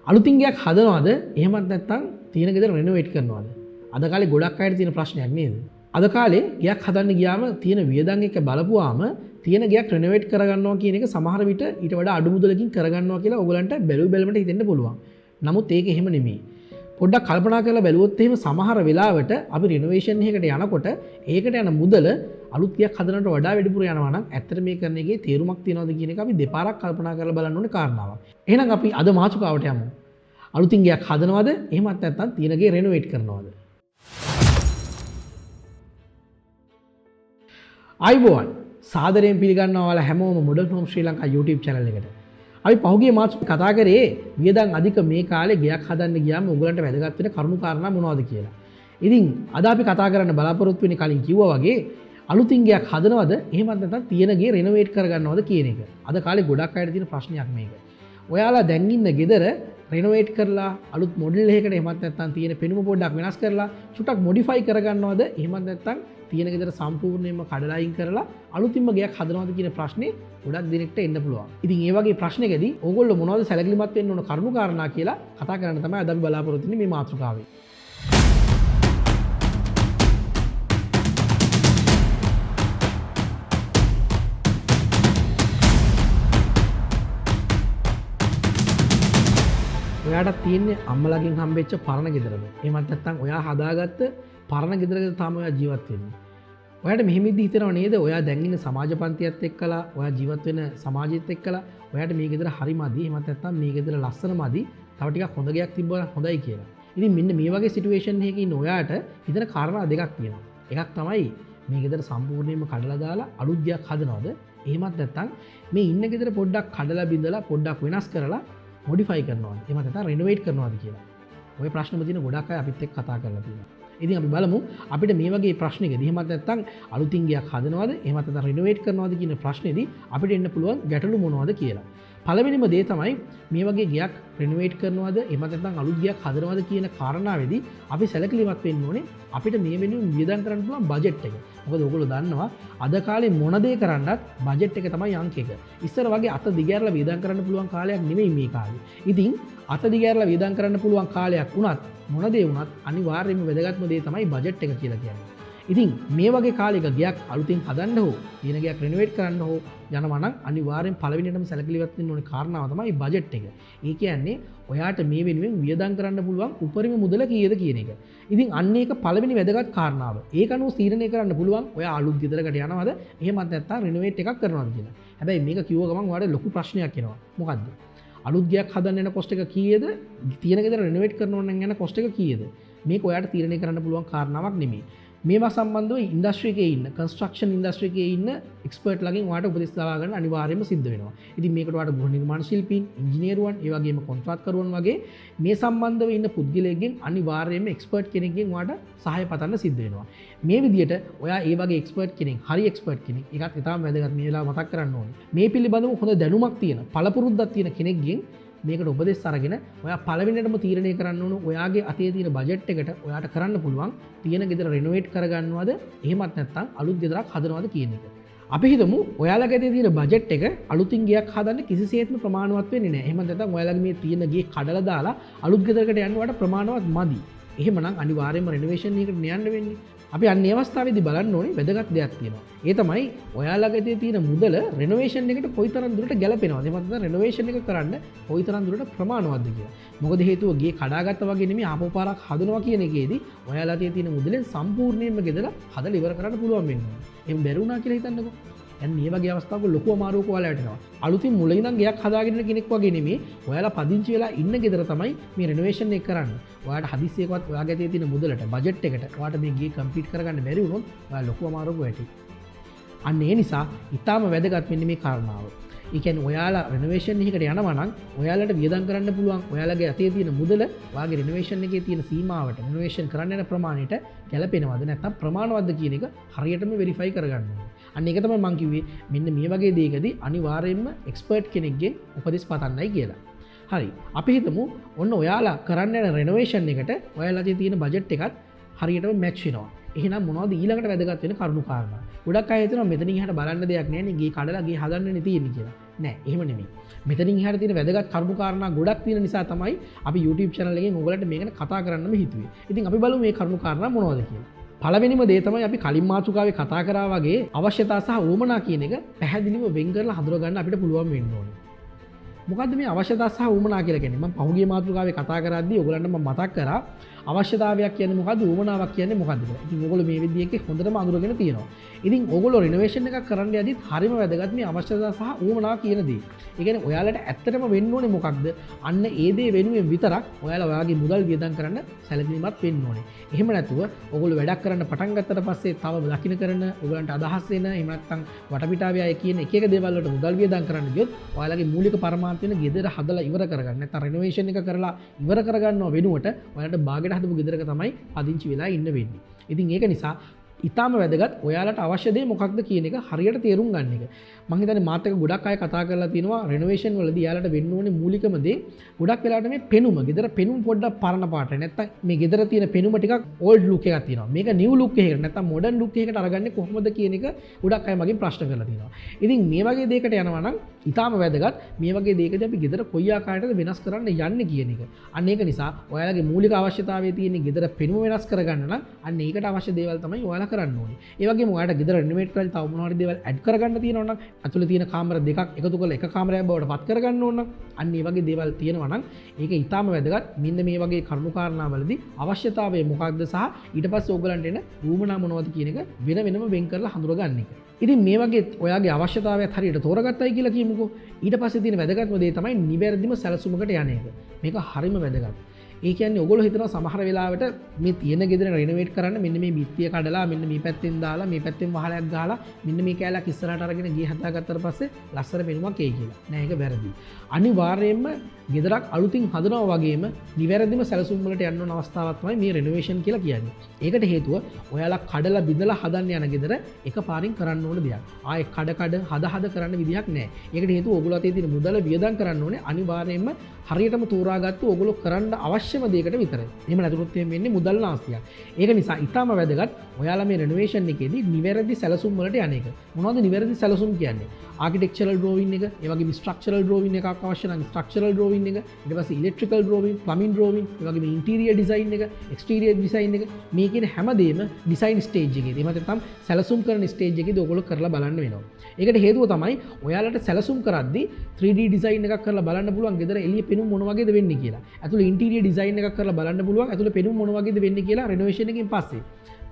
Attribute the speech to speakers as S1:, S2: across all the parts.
S1: අලුතින් ගයක් හදනවද? එහෙමත් නැත්නම් තියෙන ගෙදර රෙනොවේට් කරනවද? අද කාලේ ගොඩක් අයට තියෙන ප්‍රශ්නයක් නේද? අද කාලේ ගයක් හදන්න ගියාම තියෙන වියදම් එක බලපුවාම තියෙන ගයක් රෙනොවේට් කරගන්නවා කියන එක සමහර විට ඊට වඩා අඩු මුදලකින් කරගන්නවා කියලා ඔයගලන්ට බැලුවමට හිතෙන්න පුළුවන්. නමුත් ඒක එහෙම නෙමෙයි. පොඩ්ඩක් කල්පනා කරලා බැලුවොත් එහෙම සමහර වෙලාවට අපි රිනොවේෂන් එකකට යනකොට ඒකට යන මුදල අලුත් ගයක් හදනට වඩා වැඩිපුර යනවා නම් ඇත්තට මේ කරන එකේ තේරුමක් තියනවද කියන එක අපි දෙපාරක් කල්පනා කරලා බලන්න ඕනේ කාරණාවක්. එහෙනම් අපි අද මාතෘකාවට යමු. අලුතින් ගයක් හදනවද? එහෙමත් නැත්නම් තියෙන ගේ රෙනොවේට් කරනවද? අයිබෝන් සාදරයෙන් පිළිගන්නවා ඔයාලා හැමෝම මොඩල් හෝම් ශ්‍රී ලංකා YouTube channel එකට. අපි පහුගිය මාසෙ කතා කරේ වියදම් අධික මේ කාලේ ගයක් හදන්න ගියාම උගලන්ට වැදගත් වෙන කරුණු කාරණා මොනවද කියලා. ඉතින් අද අපි කතා කරන්න බලාපොරොත්තු වෙන්නේ කලින් කිව්වා වගේ අලුතින් ගයක් හදනවද එහෙමත් නැත්නම් තියෙන ගේ රෙනොවේට් කරගන්නවද කියන එක. අද කාලේ ගොඩක් අයට තියෙන ප්‍රශ්නයක් මේක. ඔයාලා දැන් ඉන්න ගෙදර රෙනොවේට් කරලා අලුත් මොඩල් එකකට එහෙමත් නැත්නම් තියෙන පෙනුම පොඩ්ඩක් වෙනස් කරලා චුට්ටක් මොඩිෆයි කරගන්නවද එහෙමත් නැත්නම් තියෙන ගෙදර සම්පූර්ණයෙන්ම කඩලා අයින් කරලා අලුතින්ම ගයක් හදනවද කියන ප්‍රශ්නේ ගොඩක් දිනෙකට එන්න පුළුවන්. ඉතින් ඒ වගේ ප්‍රශ්නකදී ඕගොල්ලෝ මොනවද සැලකිලිමත් වෙන්න ඕන කරුණු කාරණා කියලා කතා කරන්න තමයි අද අපි බලාපොරොත්තු වෙන්නේ මේ මාතෘකාවේ. ඔයාට තියෙන්නේ අම්මලාගෙන් හම්බෙච්ච පරණ ගෙදරද? එහෙමත් නැත්නම් ඔයා හදාගත්ත පරණ ගෙදරක තමයි ඔයා ජීවත් වෙන්නේ. ඔයාට මෙහෙම ඉඳි හිතනව නේද? ඔයා දැන් ඉන්න සමාජ පන්තියත් එක්කලා, ඔයා ජීවත් වෙන සමාජයත් එක්කලා, ඔයාට මේ ගෙදර හරිමදි. එහෙමත් නැත්නම් මේ ගෙදර ලස්සනමදි. තව ටිකක් හොඳ ගයක් තිබ්බම හොඳයි කියලා. ඉතින් මෙන්න මේ වගේ සිටුේෂන් එකක ඉන්න ඔයාට හිතන කාරණා දෙකක් තියෙනවා. එකක් තමයි මේ ගෙදර සම්පූර්ණයෙන්ම කඩලා දාලා අලුත් ගයක් හදනවද? එහෙමත් නැත්නම් මේ ඉන්න ගෙදර පොඩ්ඩක් කඩලා බිඳලා පොඩ්ඩක් වෙනස් කරලා මොඩිෆයි කරනවද? එහෙමත් නැත්නම් රිනොවේට් කරනවද කියලා. ඔය ප්‍රශ්න තියෙන ගොඩක් අය අපිත් එක්ක කතා කරලා තියෙනවා. ඉතින් අපි බලමු අපිට මේ වගේ ප්‍රශ්නයකදී එහෙමත් නැත්නම් අලුතින් ගයක් හදනවද එහෙමත් නැත්නම් රිනොවේට් කරනවද කියන ප්‍රශ්නේදී අපිට එන්න පුළුවන් ගැටලු මොනවද කියලා. පළවෙනිම දේ තමයි මේ වගේ ගයක් රිනොවේට් කරනවද එහෙමත් නැත්නම් අලුත් ගයක් හදනවද කියන කාරණාවේදී අපි සැලකිලිමත් වෙන්න ඕනේ අපිට මේ වෙනුවෙන් වියදම් කරන්න පුළුවන් බජට් එක. මොකද ඔයගොල්ලෝ දන්නවා අද කාලේ මොන දේ කරන්නත් බජට් එක තමයි අංක එක. ඉස්සර වගේ අත දිගෑරලා වියදම් කරන්න පුළුවන් කාලයක් නෙමෙයි මේ කාලේ. ඉතින් අත දිගෑරලා වියදම් කරන්න පුළුවන් කාලයක් වුණත් මොන දේ වුණත් අනිවාර්යයෙන්ම වැදගත්ම දේ තමයි බජට් එක කියලා කියන්නේ. ඉතින් මේ වගේ කාලයක ගයක් අලුතින් හදන්න හෝ තියෙන ගයක් රිනොවේට් කරන්න හෝ යනවා නම් අනිවාර්යෙන් පළවෙනියටම සැලකිලිවත් වෙන්න ඕනේ කාරණාව තමයි බජට් එක. ඒ කියන්නේ ඔයාට මේ වෙනුවෙන් වියදම් කරන්න පුළුවන් උපරිම මුදල කීයද කියන එක. ඉතින් අන්න ඒක පළවෙනි වැදගත් කාරණාව. ඒක අනුව තීරණය කරන්න පුළුවන් ඔයා අලුත් ගෙදරකට යනවද එහෙමත් නැත්නම් රිනොවේට් එකක් කරනවද කියලා. හැබැයි මේක කිව්ව ගමන් ඔයාලට ලොකු ප්‍රශ්නයක් එනවා. මොකද්ද? අලුත් ගයක් හදන්න යන කොස්ට් එක කීයද? තියෙන ගෙදර රිනොවේට් කරනවා නම් යන කොස්ට් එක කීයද? මේක ඔයාට තීරණය කරන්න පුළුවන් කාරණාවක් නෙමෙයි. මේවා සම්බන්ධව ඉන්ඩස්ට්‍රි එකේ ඉන්න කන්ස්ට්‍රක්ෂන් ඉන්ඩස්ට්‍රි එකේ ඉන්න එක්ස්පර්ට් ලාගෙන් ඔයාට උපදෙස් ලබා ගන්න අනිවාර්යයෙන්ම සිද්ධ වෙනවා. ඉතින් මේකට ඔයාට ගෘහ නිර්මාණ ශිල්පීන්, ඉංජිනේරුවන්, ඒ වගේම කොන්ත්‍රාත්කරුවන් වගේ මේ සම්බන්ධව ඉන්න පුද්ගලයෙක්ගෙන් අනිවාර්යයෙන්ම එක්ස්පර්ට් කෙනෙක්ගෙන් ඔයාට සහාය පතන්න සිද්ධ වෙනවා. මේ විදිහට ඔයා ඒ වගේ එක්ස්පර්ට් කෙනෙක්, හරි එක්ස්පර්ට් කෙනෙක්, ඒකත් ඉතාම වැදගත් මේ වෙලාව මතක් කරන්න ඕනේ. මේ පිළිබඳව හොඳ දැනුමක් තියෙන, පළපුරුද්දක් තියෙන කෙනෙක්ගෙන් මේකට උපදෙස් අරගෙන ඔයා පළවෙනියටම තීරණය කරන්න ඕන ඔයාගේ අතේ තියෙන බජට් එකට ඔයාට කරන්න පුළුවන් තියෙන ගෙදර රිනොවේට් කරගන්නවද එහෙමත් නැත්නම් අලුත් ගෙදරක් හදනවද කියන එක. අපි හිතමු ඔයාලගේ අතේ තියෙන බජට් එක අලුතින් ගයක් හදන්න කිසිසේත්ම ප්‍රමාණවත් වෙන්නේ නැහැ. එහෙමත් නැත්නම් ඔයාලගේ මේ තියෙන ගේ කඩලා දාලා අලුත් ගෙදරකට යන්න ඔයාට ප්‍රමාණවත් මදි. එහෙමනම් අනිවාර්යයෙන්ම රිනොවේෂන් එකකට යන්න වෙන්නේ. අපි අන්නේ අවස්ථාවේදී බලන්න ඕනේ වැදගත් දෙයක් තියෙනවා. ඒ තමයි ඔයාලගේ තියෙන මුදල රෙනොවේෂන් එකට කොයිතරම් දුරට ගැලපෙනවද? එහෙම නැත්නම් රෙනොවේෂන් එක කරන්න කොයිතරම් දුරට ප්‍රමාණවත්ද කියලා. මොකද හේතුව ගේ කඩාගත්තා වගේ නෙමෙයි ආපහු පාරක් හදනවා කියන එකේදී ඔයාලගේ තියෙන මුදලෙන් සම්පූර්ණයෙන්ම ගෙදලා හදලා ඉවර කරන්න පුළුවන් වෙනවා. එහෙම බැරි වුණා කියලා හිතන්නකෝ. දැන් මේ වගේ අවස්ථාවක ලොකු අමාරුවක ඔයාලා වැටෙනවා. අලුතින් මුලින් ඉඳන් ගයක් හදාගෙන ඉන්න කෙනෙක් වගේ නෙමෙයි. ඔයාලා පදිංචි වෙලා ඉන්න ගෙදර තමයි මේ රෙනොවේෂන් එක කරන්නේ. ඔයාට හදිස්සියකවත් ඔයාගේ අතේ තියෙන මුදලට බජට් එකට ඔයාට මේ ගේ කම්ප්ලීට් කරගන්න බැරි වුණොත් ඔයා ලොකු අමාරුවක වැටෙයි. අන්න ඒ නිසා ඊටාම වැදගත් මෙන්න මේ කාරණාව. ඒ කියන්නේ ඔයාලා රෙනොවේෂන් එකකට යනවා නම් ඔයාලට වියදම් කරන්න පුළුවන් ඔයාලගේ අතේ තියෙන මුදල ඔයාගේ රෙනොවේෂන් එකේ තියෙන සීමාවට රෙනොවේෂන් කරන්න යන ප්‍රමාණයට ගැලපෙනවද නැත්නම් ප්‍රමාණවත්ද කියන එක හරියටම වෙරිෆයි කරගන්න ඕනේ. අන්න ඒක තමයි මම කිව්වේ මෙන්න මේ වගේ දෙයකදී අනිවාර්යයෙන්ම එක්ස්පර්ට් කෙනෙක්ගෙන් උපදෙස් පතන්නයි කියලා. හරි. අපි හිතමු ඔන්න ඔයාලා කරන්න යන රෙනොවේෂන් එකට ඔයාලගේ තියෙන බජට් එකත් හරියටම මැච් වෙනවා. එහෙනම් මොනවද ඊළඟට වැදගත් වෙන කරුණු කාරණා? ගොඩක් අය හිතනවා මෙතනින් එහාට බලන්න දෙයක් නැහැ නේ ගේ කඩලා ගේ හදන්නනේ තියෙන්නේ කියලා. නෑ එහෙම නෙමෙයි. මෙතනින් එහාට තියෙන වැදගත් කරුණු කාරණා ගොඩක් තියෙන නිසා තමයි අපි YouTube channel එකෙන් ඔයගලන්ට මේක කතා කරන්නම හිතුවේ. ඉතින් අපි බලමු මේ කරුණු කාරණා මොනවද කියලා. පළවෙනිම දේ තමයි අපි කලින් මාතෘකාවේ කතා කරා වගේ අවශ්‍යතා සහ උවමනා කියන එක පැහැදිලිව වෙන් කරලා හඳුනා ගන්න අපිට පුළුවන් වෙන්න ඕනේ. මොකද්ද මේ අවශ්‍යතා සහ උවමනා කියලා කියන්නේ? මම පහුගිය මාතෘකාවේ කතා කරද්දී ඔයගලන්ට මම මතක් කරා අවශ්‍යතාවයක් කියන්නේ මොකද්ද උවමනාවක් කියන්නේ මොකද්ද කියලා. ඉතින් ඔයගොල්ලෝ මේ විදිහේ හොඳටම අඳුරගෙන තියෙනවා. ඉතින් ඔයගොල්ලෝ රිනෝවේෂන් එකක් කරන්න යද්දිත් හරිම වැදගත් මේ අවශ්‍යතා සහ උවමනා කියන දේ. ඒ කියන්නේ ඔයාලට ඇත්තටම වෙන්න ඕනේ මොකක්ද? අන්න ඒ දේ වෙනුවෙන් විතරක් ඔයාලා ඔයාගේ මුදල් වියදම් කරන්න සැලකිලිමත් වෙන්න ඕනේ. එහෙම නැතුව ඔයගොල්ලෝ වැඩක් කරන්න පටන් ගත්තට පස්සේ තව දකින්න කරන ඔයගලන්ට අදහස් වෙන එහෙම නැත්නම් වටපිටාවේ අය කියන එක එක දේවල් වලට මුදල් වියදම් කරන්න ගියොත් ඔයාලගේ මූලික පරමාර්ථය වෙන ගෙදර හදලා ඉවර කරගන්න. නැත්නම් රිනෝවේෂන් එක කරලා ඉවර කරගන්නව වෙනුවට ඔයාලට බාගෙට හදපු ගෙදරක තමයි පදිංචි වෙලා ඉන්න වෙන්නේ. ඉතින් ඒක නිසා ඉතාම වැදගත් ඔයාලට අවශ්‍ය දේ මොකක්ද කියන එක හරියට තේරුම් ගන්න එක. මම හිතන්නේ මාත් එක්ක ගොඩක් අය කතා කරලා තියෙනවා රිනෝවේෂන් වලදී යාලට වෙන්න ඕනේ මූලිකම දේ ගොඩක් වෙලාවට මේ පෙනුම, ගෙදර පෙනුම පොඩ්ඩක් පරණ පාටයි. නැත්තම් මේ ගෙදර තියෙන පෙනුම ටිකක් ඕල්ඩ් ලුක් එකක් තියෙනවා. මේක නිව් ලුක් එකකට නැත්තම් මොඩර්න් ලුක් එකකට අරගන්නේ කොහොමද කියන එක ගොඩක් අය මගෙන් ප්‍රශ්න කරලා තියෙනවා. ඉතින් මේ වගේ දෙයකට යනවා නම් ඉතාම වැදගත් මේ වගේ දෙයකදී අපි ගෙදර කොයි ආකාරයකටද වෙනස් කරන්න යන්නේ කියන එක. අන්න ඒක නිසා ඔයාලගේ මූලික අවශ්‍යතාවය තියෙන ගෙදර පෙනුම වෙනස් කරගන්න නම් අන්න ඒකට අවශ්‍ය දේවල් තමයි ඔයාලා කරන්න ඕනේ. ඒ වගේම ඔයාලට ගෙදර රිනෝවේට් කරලා තව මොනවා හරි දේවල් ඇඩ් කරගන්න තියෙනවා නම් ඇතුළේ තියෙන කාමර දෙකක් එකතු කරලා එක කාමරයක් බවට පත් කරගන්න ඕන නම් අන්න ඒ වගේ දේවල් තියෙනවා නම් ඒක ඊටාම වැදගත්. මෙන්න මේ වගේ කරුණු කාරණාවලදී අවශ්‍යතාවය මොකක්ද සහ ඊට පස්සේ ඕගලන්ට එන වුමනා මොනවද කියන එක වෙනම වෙන් කරලා හඳුනගන්න එක. ඉතින් මේ වගේ ඔයාගේ අවශ්‍යතාවයත් හරියට තෝරගත්තයි කියලා කියමුකෝ. ඊට පස්සේ තියෙන වැදගත්ම දේ තමයි නිවැරදිම සැලසුමකට යන එක. මේක හරිම වැදගත්. ඒ කියන්නේ ඔයගොල්ලෝ හිතනවා සමහර වෙලාවට මේ තියෙන ගෙදර රිනෝවේට් කරන්න මෙන්න මේ බිත්තිය කඩලා මෙන්න මේ පැත්තෙන් දාලා මේ පැත්තෙන් වහලයක් ගහලා මෙන්න මේ කැලක් ඉස්සරහට අරගෙන ගේ හදාගත්තට පස්සේ ලස්සන පෙනුමක් එයි කියලා. නෑ ඒක වැරදි. අනිවාර්යයෙන්ම ගෙදරක් අලුතින් හදනවා වගේම නිවැරදිම සැලසුම් වලට යන්න ඕන අවස්ථාවක් තමයි මේ රිනෝවේෂන් කියලා කියන්නේ. ඒකට හේතුව ඔයාලා කඩලා බිඳලා හදන්න යන ගෙදර එකපාරින් කරන්න ඕන දෙයක්. ආයේ කඩ හද කරන්න විදියක් නෑ. ඒකට හේතුව ඔයගොල්ලෝ අතේ තියෙන මුදල වියදම් කරන්න ඕනේ අනිවාර්යයෙන්ම හරියටම තෝරාගත්තු ඔයගොල්ලෝ කරන්න අවශ්‍යම දෙයකට විතරයි. එහෙම නැතුනොත් වෙන්නේ මුදල් නාස්තියක්. ඒක නිසා ඊටම වැදගත් ඔයාලා මේ රිනෝවේෂන් එකේදී නිවැරදි සැලසුම් වලට යන එක. මොනවද නිවැරදි සැලසුම් කියන්නේ? ආකිටෙක්චරල් ඩ්‍රෝවින් එක, ඒ වගේම ස්ට්‍රක්චරල් ඩ්‍රෝවින් එකක් අවශ්‍ය නම් ස්ට්‍රක්චරල් ඩ්‍රෝවින් එක, ඊට පස්සේ ඉලෙක්ට්‍රිකල් ඩ්‍රෝවින්, ප්ලම්බින් ඩ්‍රෝවින්, ඒ වගේම ඉන්ටීරියර් ඩිසයින් එක, එක්ස්ටීරියර් ඩිසයින් එක මේ කියන හැමදේම ඩිසයින් ස්ටේජ් එකේදී එහෙම නැත්නම් සැලසුම් කරන ස්ටේජ් එකේදී ඔයගොල්ලෝ කරලා බලන්න වෙනවා. ඒකට හේතුව තමයි ඔයාලට සැලසුම් කරද්දී 3D ඩිසයින් එකක් කරලා බලන්න පුළුවන් ගෙදර එළිය පෙනුම මොන වගේද වෙන්නේ කියලා. ඇතුළේ ඉන්ටීරියර් ඩිසයින් එකක් කරලා බලන්න පුළුවන් ඇතුළේ පෙනුම මොන වගේද වෙන්නේ කියලා රිනෝවේෂන් එකකින් පස්සේ.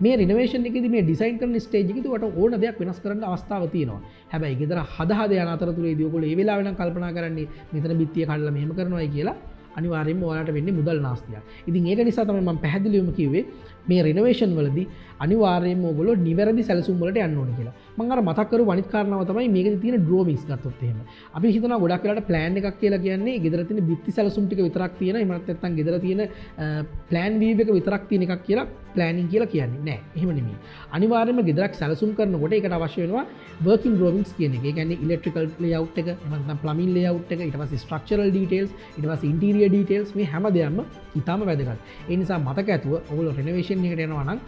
S1: මේ රිනෝවේෂන් එකේදී මේ ඩිසයින් කරන ස්ටේජ් එකේදී ඔයාලට ඕන දෙයක් වෙනස් කරන්න අවස්ථාව තියෙනවා. හැබැයි ගෙදර හද යන අතරතුරේදී ඔයගොල්ලෝ ඒ වෙලාවෙ නම් කල්පනා කරන්නේ මෙතන බිත්තිය කඩලා මෙහෙම කරනවායි කියලා අනිවාර්යයෙන්ම ඔයාලට වෙන්නේ මුදල් නාස්තියක්. ඉතින් ඒක නිසා තමයි මම පැහැදිලිවම කිව්වේ මේ රිනෝවේෂන් වලදී අනිවාර්යයෙන්ම ඔයගොල්ලෝ නිවැරදි සැලසුම් වලට යන්න ඕනේ කියලා. මම අර මතක් කරු අනිත් කාරණාව තමයි මේකේ තියෙන ඩ්‍රෝවින්ග්ස් ගත්තොත් එහෙම. අපි හිතනවා ගොඩක් වෙලාවට ප්ලෑන් එකක් කියලා කියන්නේ ගෙදර තියෙන බිත්ති සැලසුම් ටික විතරක් තියෙන එහෙම නැත්නම් ගෙදර තියෙන ප්ලෑන් වීව් එක විතරක් තියෙන එකක් කියලා ප්ලෑනින් කියලා කියන්නේ නෑ. එහෙම නෙමෙයි. අනිවාර්යයෙන්ම ගෙදරක් සැලසුම් කරනකොට ඒකට අවශ්‍ය වෙනවා වර්කින් ඩ්‍රෝවින්ග්ස් කියන එක. ඒ කියන්නේ ඉලෙක්ට්‍රිකල් ලේඅවුට් එක, එහෙම නැත්නම් ප්ලම්බින් ලේඅවුට් එක, ඊට පස්සේ ස්ට්‍රක්චරල් ඩීටේල්ස්, ඊට පස්සේ ඉන්ටීරියර් ඩීටේල්ස් මේ හැම දෙයක්ම ඉතාම වැදගත්. ඒ නිසා මතක ඇතුව ඔයගොල්ලෝ රිනෝවේෂන් එකට යනවා නම්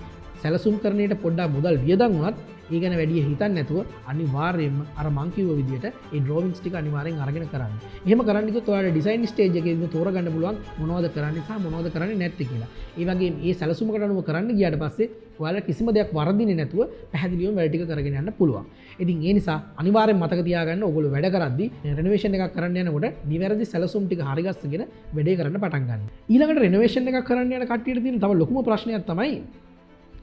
S1: සැලසුම් කරන්නට පොඩ්ඩක් මුදල් වියදම් වුණත් ඒ ගැන වැඩි හිතන්නේ නැතුව අනිවාර්යයෙන්ම අර මං කිව්ව විදිහට ඒ ඩ්‍රෝවින්ග්ස් ටික අනිවාර්යෙන් අරගෙන කරන්න. එහෙම කරන්න කිව්වොත් ඔයාලට ඩිසයින් ස්ටේජ් එකේදී තෝරගන්න පුළුවන් මොනවද කරන්නේ සහ මොනවද කරන්නේ නැත්තේ කියලා. ඒ වගේම මේ සැලසුමකට අනුව කරන්න ගියාට පස්සේ ඔයාලට කිසිම දෙයක් වරදින්නේ නැතුව පැහැදිලිවම වැඩ ටික කරගෙන යන්න පුළුවන්. ඉතින් ඒ නිසා අනිවාර්යෙන් මතක තියාගන්න ඔයගොල්ලෝ වැඩ කරද්දී රිනෝවේෂන් එකක් කරන්න යනකොට නිවැරදි සැලසුම් ටික හරිගස්සගෙන වැඩේ කරන්න පටන් ගන්න. ඊළඟට රිනෝවේෂන් එකක් කරන්න යන කට්ටියට තියෙන තව ලොකුම ප්‍රශ්නයක් තමයි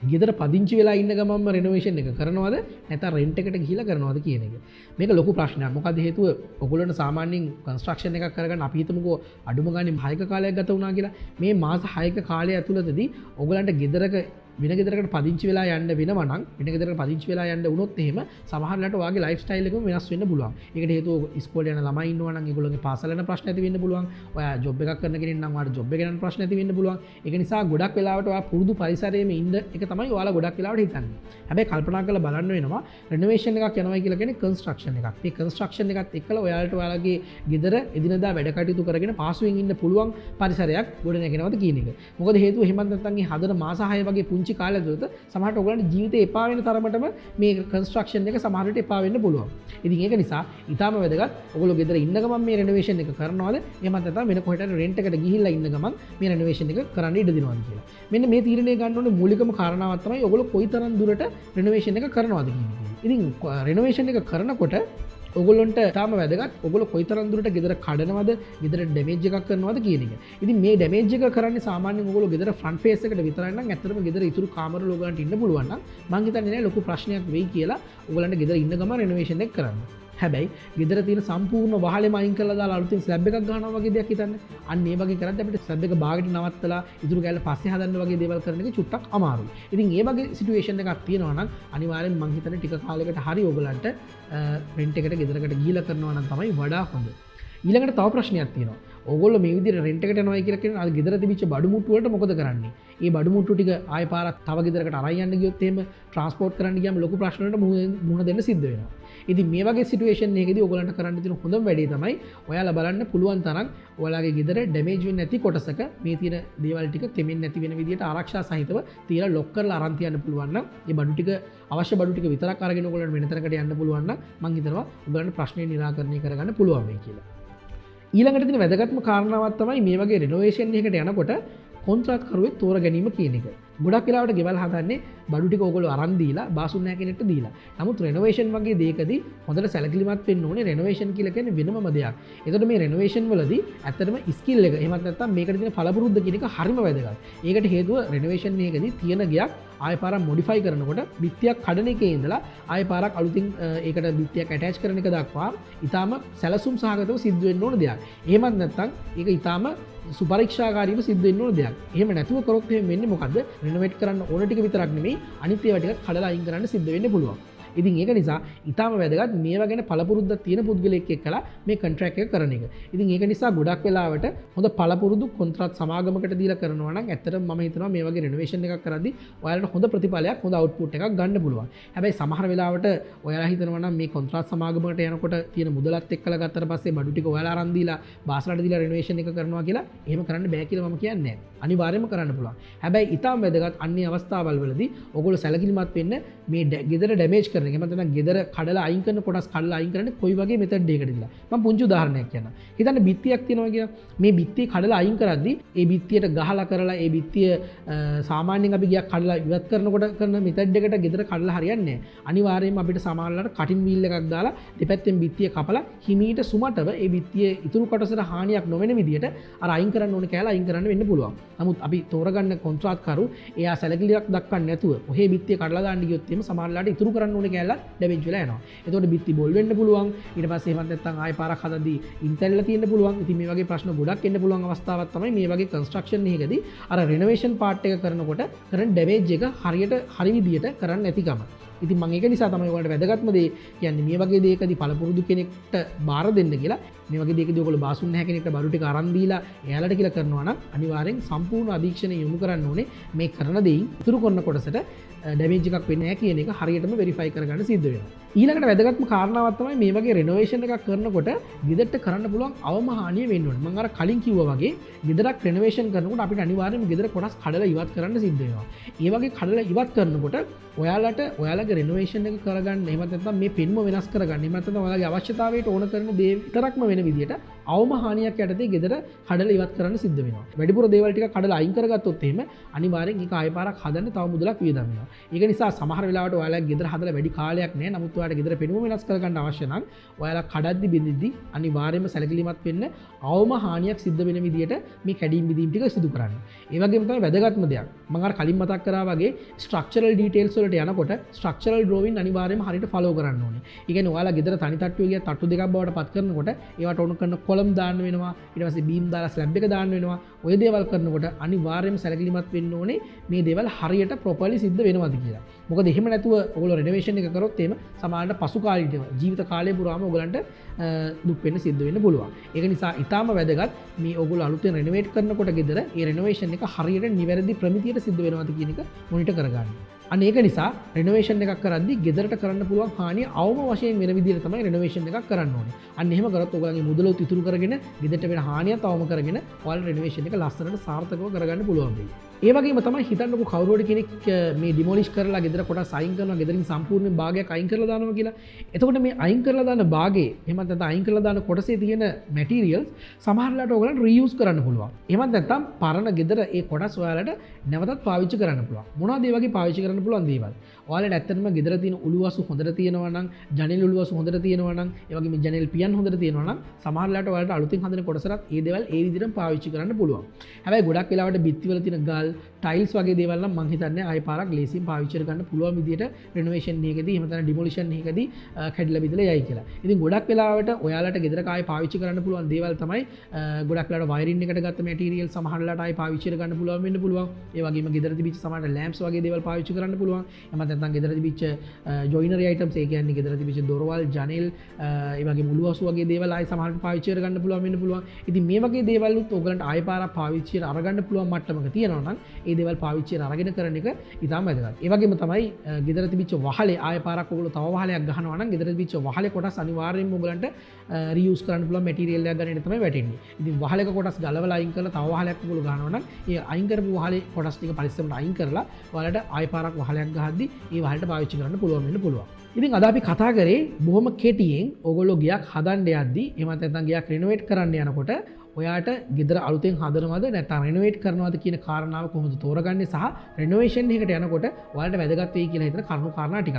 S1: ගෙදර පදිංචි වෙලා ඉන්න ගමන්ම රිනෝවේෂන් එක කරනවද නැත්නම් රෙන්ට් එකට ගිහිල්ලා කරනවද කියන එක. මේක ලොකු ප්‍රශ්නයක්. මොකද හේතුව ඔයගොල්ලන්ට සාමාන්‍යයෙන් කන්ස්ට්‍රක්ෂන් එකක් කරගන්න අපි හිතමුකෝ අඩුම ගානේ 6ක කාලයක් ගත වුණා කියලා. මේ මාස 6ක කාලය ඇතුළතදී ඔයගොල්ලන්ට ගෙදරක වෙන ගෙදරකට පදිංචි වෙලා යන්න වෙනවා නම් වෙන ගෙදරකට පදිංචි වෙලා යන්න වුණොත් එහෙම සමහරවිට ඔයාගේ ලයිෆ් ස්ටයිල් එකම වෙනස් වෙන්න පුළුවන්. ඒකට හේතුව ඉස්කෝලේ යන ළමයි ඉන්නවා නම් ඒගොල්ලෝගේ පාසල යන ප්‍රශ්න ඇති වෙන්න පුළුවන්. ඔයා ජොබ් එකක් කරන කෙනෙක් නම් ඔයාට ජොබ් එක යන ප්‍රශ්න ඇති වෙන්න පුළුවන්. ඒක නිසා ගොඩක් වෙලාවට ඔයා පුරුදු පරිසරයේම ඉන්න එක තමයි ඔයාලා ගොඩක් වෙලාවට හිතන්නේ. හැබැයි කල්පනා කරලා බලන්න වෙනවා රිනෝවේෂන් එකක් යනවා කියලා කියන්නේ කන්ස්ට්‍රක්ෂන් එකක්. මේ කන්ස්ට්‍රක්ෂන් එකත් එක්කලා ඔයාලට ඔයාලගේ ගෙදර එදිනදා වැඩ කටයුතු කරගෙන පාසුවෙන් ඉන්න පුළුවන් පරිසරයක් ගොඩනගෙනවද කියන එක. මොකද හේතුව එහෙමත් නැත්නම් මේ හදන මාස 6 වගේ පුංචි පුංචි කාලය තුළ සමහරට ඔයගලන්ට ජීවිතේ එපා වෙන තරමටම මේ කන්ස්ට්‍රක්ෂන් එක සමහර විට එපා වෙන්න පුළුවන්. ඉතින් ඒක නිසා ඊටාම වැදගත් ඔයගොල්ලෝ ගෙදර ඉන්න ගමන් මේ renovation එක කරනවද? එහෙම නැත්නම් වෙන කොහෙට රෙන්ට් එකට ගිහිල්ලා ඉන්න ගමන් මේ renovation එක කරන්න ඉඩ දෙනවද කියලා. මෙන්න මේ තීරණය ගන්න ඕනේ මූලිකම කාරණාවක් තමයි ඔයගොල්ලෝ කොයිතරම් දුරට renovation එක කරනවද කියන එක. ඉතින් renovation එක කරනකොට ඔගොල්ලොන්ට තාම වැදගත් ඔගොල්ලෝ කොයිතරම් දුරට ගෙදර කඩනවද ගෙදර ඩැමේජ් එකක් කරනවද කියන එක. ඉතින් මේ ඩැමේජ් එක කරන්නේ සාමාන්‍යයෙන් ඔගොල්ලෝ ගෙදර ෆ්‍රන්ට් ෆේස් එකට විතරයි නම් ඇත්තටම ගෙදර ඉතුරු කාමර වල ඔයගලන්ට ඉන්න පුළුවන් නම් මං හිතන්නේ නෑ ලොකු ප්‍රශ්නයක් වෙයි කියලා ඔයගලන්ට ගෙදර ඉන්න ගමන් renovation එක කරන්න. හැබැයි ගෙදර තියෙන සම්පූර්ණ වහලෙම අයින් කරලා දාලා අලුතින් ස්ලැබ් එකක් ගන්නවා වගේ දෙයක් හිතන්න. අන්න ඒ වගේ කරද්දී අපිට ස්ලැබ් එක බාගෙට නවත්තලා ඉතුරු කැල්ල පස්සේ හදන්න වගේ දේවල් කරන එක චුට්ටක් අමාරුයි. ඉතින් ඒ වගේ සිටුේෂන් එකක් තියෙනවා නම් අනිවාර්යෙන් මං හිතන්නේ ටික කාලයකට හරි ඔයගලන්ට රෙන්ට් එකට ගෙදරකට ගිහිල්ලා කරනවා නම් තමයි වඩා හොඳ. ඊළඟට තව ප්‍රශ්නයක් තියෙනවා. ඔයගොල්ලෝ මේ විදිහට රෙන්ට් එකට යනවා කියලා කියන අර ගෙදර තිබිච්ච බඩු මුට්ටු වලට මොකද කරන්නේ? මේ බඩු මුට්ටු ටික ආයෙ පාරක් තව ගෙදරකට අරන් යන්න ගියොත් එහෙම ට්‍රාන්ස්පෝර්ට් කරන්න ගියාම ලොකු ප්‍රශ්න වලට මුහුණ දෙන්න සිද්ධ වෙනවා. ඉතින් මේ වගේ සිටුේෂන් එකකදී ඔයගලන්ට කරන්න තියෙන හොඳම වැඩේ තමයි ඔයාලා බලන්න පුළුවන් තරම් ඔයාලගේ ගෙදර ඩැමේජ් වෙන්නේ නැති කොටසක මේ තියෙන දේවල් ටික තෙමෙන්නේ නැති වෙන විදිහට ආරක්ෂා සහිතව තියලා ලොක් කරලා අරන් තියන්න පුළුවන් නම් මේ බඩු ටික අවශ්‍ය බඩු ටික විතරක් අරගෙන ඔයගලන්ට වෙන තැනකට යන්න පුළුවන් නම් මම හිතනවා ඔයගලන්ට ප්‍රශ්නේ निराකරණය කරගන්න පුළුවන් වෙයි කියලා. ඊළඟට තියෙන වැදගත්ම කාරණාවක් තමයි මේ වගේ රිනෝවේෂන් එකකට යනකොට කොන්ත්‍රාත්කරුවෙක් තෝර ගැනීම කියන එක. ගොඩක් වෙලාවට ගෙවල් හදන්නේ බඩු ටික ඔයගොල්ලෝ අරන් දීලා බාසුන් නැහැ කෙනෙක්ට දීලා. නමුත් renovation වගේ දෙයකදී හොඳට සැලකිලිමත් වෙන්න ඕනේ. renovation කියලා කියන්නේ වෙනමම දෙයක්. ඒකට මේ renovation වලදී ඇත්තටම skill එක එහෙමත් නැත්නම් මේකට තියෙන පළපුරුද්ද කියන එක හරිම වැදගත්. ඒකට හේතුව renovation එකකදී තියෙන ගයක් ආයෙ පාරක් modify කරනකොට බිත්තියක් කඩන එකේ ඉඳලා ආයෙ පාරක් අලුතින් ඒකට බිත්තියක් attach කරන එක දක්වා ඊටාම සැලසුම් සහගතව සිද්ධ වෙන්න ඕන දෙයක්. එහෙමත් නැත්නම් ඒක ඊටාම සුපරීක්ෂාකාරීව සිද්ධ වෙන්න ඕන දෙයක්. එහෙම නැතුව කරොත් එහෙම වෙන්නේ මොකද්ද? renovate කරන්න ඕන ටික විතරක් නෙමෙයි අනිත් ඒවා ටික කඩලා අයින් කරන්න සිද්ධ වෙන්න පුළුවන්. ඉතින් ඒක නිසා ඊටාම වැදගත් මේවා ගැන පළපුරුද්දක් තියෙන පුද්ගලයෙක් එක්කලා මේ කොන්ට්‍රැක්ට් එක කරන එක. ඉතින් ඒක නිසා ගොඩක් වෙලාවට හොඳ පළපුරුදු කොන්ත්‍රාත් සමාගමකට දීලා කරනවා නම් ඇත්තටම මම හිතනවා මේ වගේ renovation එකක් කරද්දී ඔයාලට හොඳ ප්‍රතිඵලයක් හොඳ අවුට්පුට් එකක් ගන්න පුළුවන්. හැබැයි සමහර වෙලාවට ඔයාලා හිතනවා නම් මේ කොන්ත්‍රාත් සමාගමකට යනකොට තියෙන මුදලත් එක්කලා ගත්තට පස්සේ බඩු ටික ඔයාලා අරන් දීලා බාසලට දීලා renovation එක කරනවා කියලා එහෙම කරන්න බෑ කියලා මම කියන්නේ නැහැ. අනිවාර්යයෙන්ම කරන්න පුළුවන්. හැබැයි ඊටාම වැදගත් අන්නේ අවස්ථාවල් වලදී ඔයගොල්ලෝ සැලකිලිමත් වෙන්න මේ ගෙදර ඩැමේජ් කරන එක මම තමයි ගෙදර කඩලා අයින් කරන කොටස් කඩලා අයින් කරන්නේ කොයි වගේ මෙතඩ් එකකටද කියලා. මම පුංචි උදාහරණයක් කියන්නම්. හිතන්න බිත්තියක් තියෙනවා කියලා. මේ බිත්තිය කඩලා අයින් කරද්දී ඒ බිත්තියට ගහලා කරලා ඒ බිත්තිය සාමාන්‍යයෙන් අපි ගියක් කඩලා ඉවත් කරනකොට කරන මෙතඩ් එකට ගෙදර කඩලා හරියන්නේ නැහැ. අනිවාර්යයෙන්ම අපිට සමහරවල්ලාට කටින් වීල් එකක් දාලා දෙපැත්තෙන් බිත්තිය කපලා හිමීට සුමටව ඒ බිත්තිය ඉතුරු කොටසට හානියක් නොවන විදිහට අර අයින් කරන්න ඕන කෑල්ල අයින් කරන්න වෙන්න පුළුවන්. නමුත් අපි තෝරගන්න කොන්ත්‍රාත්කරු එයා සැලකිලියක් දක්වන්නේ නැතුව ඔහේ බිත්තිය කඩලා දාන්න ගියොත් එimhe සමහරවල්ලාට ඉතුරු කරන්න ඕන කෑල්ල ඩැමේජ් වෙලා යනවා. එතකොට බිත්ති බොල් වෙන්න පුළුවන්. ඊට පස්සේ එහෙමත් නැත්නම් ආයෙ පාරක් හදද්දී ඉන්තැල්ල තියෙන්න පුළුවන්. ඉතින් මේ වගේ ප්‍රශ්න ගොඩක් එන්න පුළුවන් අවස්ථාවක් තමයි මේ වගේ කන්ස්ට්‍රක්ෂන් එකකදී අර renovation part එක කරනකොට කරන ඩැමේජ් එක හරියට හරි විදියට කරන්න නැතිකම. ඉතින් මම ඒක නිසා තමයි ඔයාලට වැදගත්ම දේ කියන්නේ මේ වගේ දෙයකදී පළපුරුදු කෙනෙක්ට බාර දෙන්න කියලා. මේ වගේ දෙයකදී ඔයගොල්ලෝ බාසුන් නැහැ කෙනෙක්ට බඩු ටික අරන් දීලා එයාලට කියලා කරනවා නම් අනිවාර්යෙන් සම්පූර්ණ අධීක්ෂණය යොමු කරන්න ඕනේ මේ කරන දෙයින් ඉතුරු කරන කොටසට ඩැමේජ් එකක් වෙන්නේ නැහැ කියන එක හරියටම වෙරිෆයි කරගන්න සිද්ධ වෙනවා. ඊළඟට වැදගත්ම කාරණාවක් තමයි මේ වගේ renovation එකක් කරනකොට ගෙදරට කරන්න පුළුවන් අවම හානිය වෙන්න ඕනේ. මම අර කලින් කිව්වා වගේ ගෙදරක් renovation කරනකොට අපිට අනිවාර්යයෙන්ම ගෙදර කොටස් කඩලා ඉවත් කරන්න සිද්ධ වෙනවා. ඒ වගේ කඩලා ඉවත් කරනකොට ඔයාලට ඔයාලගේ renovation එක කරගන්න එහෙම නැත්නම් මේ පින්ම වෙනස් කරගන්න එහෙම නැත්නම් ඔයාලගේ අවශ්‍යතාවයට ඕන කරන දේ විතරක්ම වෙන විදියට අවම හානියක් යටතේ ගෙදර කඩලා ඉවත් කරන්න සිද්ධ වෙනවා. වැඩිපුර දේවල් ටික කඩලා අයින් කරගත්තොත් එහෙම අනිවාර්යෙන් ඒක ආයෙ පාරක් හදන්න තව මුදලක් වියදම් වෙනවා. ඒක නිසා සමහර වෙලාවට ඔයාලගේ ගෙදර හදලා වැඩි කාලයක් නැහැ. නමුත් ඔයාලට ගෙදර පින්ම වෙනස් කරගන්න අවශ්‍ය නම් ඔයාලා කඩද්දි බින්දිද්දි අනිවාර්යයෙන්ම සැලකිලිමත් වෙන්න අවම හානියක් සිද්ධ වෙන විදියට මේ කැඩීම් බිඳීම් ටික සිදු කරන්න. ඒ වගේම තමයි වැදගත්ම දෙයක්. මම අර කලින් මතක් කරා වගේ ස්ට්‍රක්චරල් ඩීටේල්ස් වලට යනකොට ස්ට්‍රක්චරල් ඩ්‍රෝවින් අනිවාර්යයෙන්ම හරියට ෆලෝ කරන්න ඕනේ. ඒ කියන්නේ ඔයාලා ගෙදර තනි තට්ටුවේ ගියා තට්ටු දෙකක් බවට පත් කරනකොට ඒවට ඕන කරන කොලම් දාන්න වෙනවා. ඊට පස්සේ බීම් දාලා ස්ලැබ් එක දාන්න වෙනවා. ඔය දේවල් කරනකොට අනිවාර්යයෙන්ම සැලකිලිමත් වෙන්න ඕනේ මේ දේවල් හරියට ප්‍රොපර්ලි සිද්ධ වෙනවද කියලා. මොකද එහෙම නැතුව ඔයගොල්ලෝ renovation එක කරොත් එහෙම සමහරවිට පසු කාලීනව ජීවිත කාලය පුරාම ඔයගලන්ට දුක් වෙන්න සිද්ධ වෙන්න පුළුවන්. ඒක නිසා ඊටාම වැදගත් මේ ඔයගොල්ලෝ අලුතෙන් renovate කරනකොට ගෙදර ඒ renovation එක හරියට නිවැරදි ප්‍රමිතියට සිද්ධ වෙනවද කියන එක මොනිටර් කරගන්න. අන්න ඒක නිසා රෙනෝවේෂන් එකක් කරද්දී ගෙදරට කරන්න පුළුවන් හානිය අවම වශයෙන් වෙන විදිහට තමයි රෙනෝවේෂන් එකක් කරන්න ඕනේ. අන්න එහෙම කරොත් ඔයගලගේ මුදලුත් ඉතුරු කරගෙන ගෙදරට වෙන හානියත් අවම කරගෙන ඔයාලා රෙනෝවේෂන් එක ලස්සනට සාර්ථකව කරගන්න පුළුවන් වෙයි. ඒ වගේම තමයි හිතන්නකො කවුරු හරි කෙනෙක් මේ ඩිමොලිෂ් කරලා ගෙදර කොටස් අයින් කරනවා, ගෙදරින් සම්පූර්ණ භාගයක් අයින් කරලා දානවා කියලා. එතකොට මේ අයින් කරලා දාන භාගේ එහෙම නැත්නම් අයින් කරලා දාන කොටසේ තියෙන මැටීරියල්ස් සමහරලාට ඔයගලන්ට රීයුස් කරන්න පුළුවන්. එහෙම නැත්නම් පරණ ගෙදර ඒ කොටස් ඔයාලට නැවතත් පාවිච්චි කරන්න පුළුවන්. මොනවද ඒ වගේ පාවිච්චි කරන්න පුළුවන් දේවල්? ඔයාලට ඇත්තටම ගෙදර තියෙන උළුවසු හොඳට තියෙනවා නම්, ජනෙල් උළුවසු හොඳට තියෙනවා නම්, ඒ වගේම ජනෙල් පියන් හොඳට තියෙනවා නම් සමහරලාට ඔයාලට අලුතින් හදන කොටසට ඒ දේවල් ඒ විදිහටම පාවිච්චි කරන්න පුළුවන්. හැබැයි ගොඩක් වෙලාවට බිත්තිවල තියෙන ගල්, ටයිල්ස් වගේ දේවල් නම් මම හිතන්නේ ආයෙ පාරක් ලේසියෙන් පාවිච්චි කරගන්න පුළුවන් විදිහට රෙනෝවේෂන් එකකදී එහෙම නැත්නම් ඩිමොලිෂන් එකකදී කැඩිලා බිඳලා යයි කියලා. ඉතින් ගොඩක් වෙලාවට ඔයාලට ගෙදරක ආයෙ පාවිච්චි කරන්න පුළුවන් දේවල් තමයි ගොඩක් වෙලාවට වයරින් එකට ගත්ත මැටීරියල් සමහරලාට ආයෙ පාවිච්චි කරගන්න පුළුවන් වෙන්න පුළුවන්. ඒ වගේම ගෙදර තිබිච්ච සමහරට ලැම්ප්ස් වගේ දේවල් පාවිච්චි කරන්න පුළුවන්. එහෙම නැත්නම් ගෙදර තිබිච්ච ජොයිනරි අයිටම්ස් ඒ කියන්නේ ගෙදර තිබිච්ච දොරවල්, ජනෙල්, ඒ වගේම උළුවසු වගේ දේවල් ආයෙ සමහරට පාවිච්චි කරගන්න පුළුවන් වෙන්න පුළුවන්. ඉතින් මේ වගේ දේවල් උත් ඔයගලන්ට ආයෙ පාරක් පාවිච්චියට අරගන්න පුළුවන් මට්ටමක තියෙනවා නම් ඒ දේවල් පාවිච්චියට අරගෙන කරන එක ඉතාම වැදගත්. ඒ වගේම තමයි ගෙදර තිබිච්ච වහලේ ආයෙ පාරක් ඔයගොල්ලෝ තව වහලයක් ගහනවා නම් ගෙදර තිබිච්ච වහලේ කොටස් අනිවාර්යයෙන්ම ඔයගලන්ට රීයුස් කරන්න පුළුවන් මැටීරියල් එකක් ගන්න තමයි වැටෙන්නේ. ඉතින් වහලක කොටස් ගලවලා අයින් කරලා තව වහලයක් ඔයගොල්ලෝ ගහනවා නම් ඒ අයින් කරපු වහලේ කොටස් ටික පරිස්සමට අයින් කරලා ඔයාලට ආයෙ පාරක් වහලයක් ගහද්දී ඒ වහලට පාවිච්චි කරන්න පුළුවන් වෙන්න පුළුවන්. ඉතින් අද අපි කතා කරේ බොහොම කෙටියෙන් ඔයගොල්ලෝ ගියක් හදන්න යද්දී එහෙම නැත්නම් ගියක් රිනෝවේට් කරන්න යනකොට ඔයාට ගෙදර අලුතෙන් හදනවද නැත්නම් රිනෝවේට් කරනවද කියන කාරණාව කොහොමද තෝරගන්නේ සහ රිනෝවේෂන් එකකට යනකොට ඔයාලට වැදගත් වෙයි කියලා හිතන කරුණු කාරණා ටිකක්.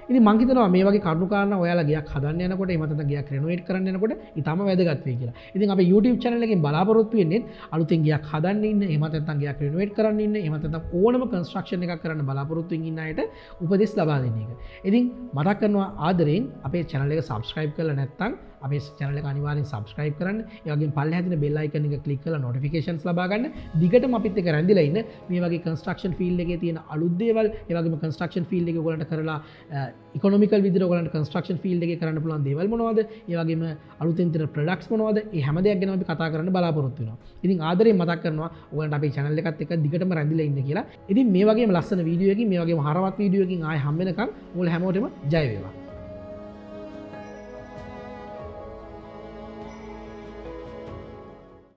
S1: ඉතින් මම හිතනවා මේ වගේ කරුණු කාරණා ඔයාලා ගියක් හදන්න යනකොට එහෙම නැත්නම් ගියක් රිනෝවේට් කරන්න යනකොට ඊටම වැදගත් වෙයි කියලා. ඉතින් අපේ YouTube channel එකෙන් බලාපොරොත්තු වෙන්නේ අලුතෙන් ගියක් හදන්න ඉන්න, එහෙම නැත්නම් ගියක් රිනෝවේට් කරන්න ඉන්න, එහෙම නැත්නම් ඕනම කන්ස්ට්‍රක්ෂන් එකක් කරන්න බලාපොරොත්තු වෙන ඉන්න අයට උපදෙස් ලබා දෙන එක. ඉතින් මතක් කරනවා ආදරෙන් අපේ channel එක subscribe කරලා නැත්නම් අපේ channel එක අනිවාර්යෙන් subscribe කරන්න. ඒ වගේම පල්ලෙහා තියෙන bell icon එක click කරලා notifications ලබා ගන්න. දිගටම අපිත් එක්ක රැඳිලා ඉන්න. මේ වගේ construction field එකේ තියෙන අලුත් දේවල්, ඒ වගේම construction field එකේ ඔයගලන්ට කරලා economical විදිහට ඔයගලන්ට construction field එකේ කරන්න පුළුවන් දේවල් මොනවද? ඒ වගේම අලුතෙන් තියෙන products මොනවද? මේ හැම දෙයක් ගැනම අපි කතා කරන්න බලාපොරොත්තු වෙනවා. ඉතින් ආදරෙන් මතක් කරනවා ඔයගලන්ට අපේ channel එකත් එක්ක දිගටම රැඳිලා ඉන්න කියලා. ඉතින් මේ වගේම ලස්සන වීඩියෝ එකකින්, මේ වගේම හරවත් වීඩියෝ එකකින් ආයෙ හම්බ වෙනකම් ඔයාලා හැමෝටම ජය වේවා.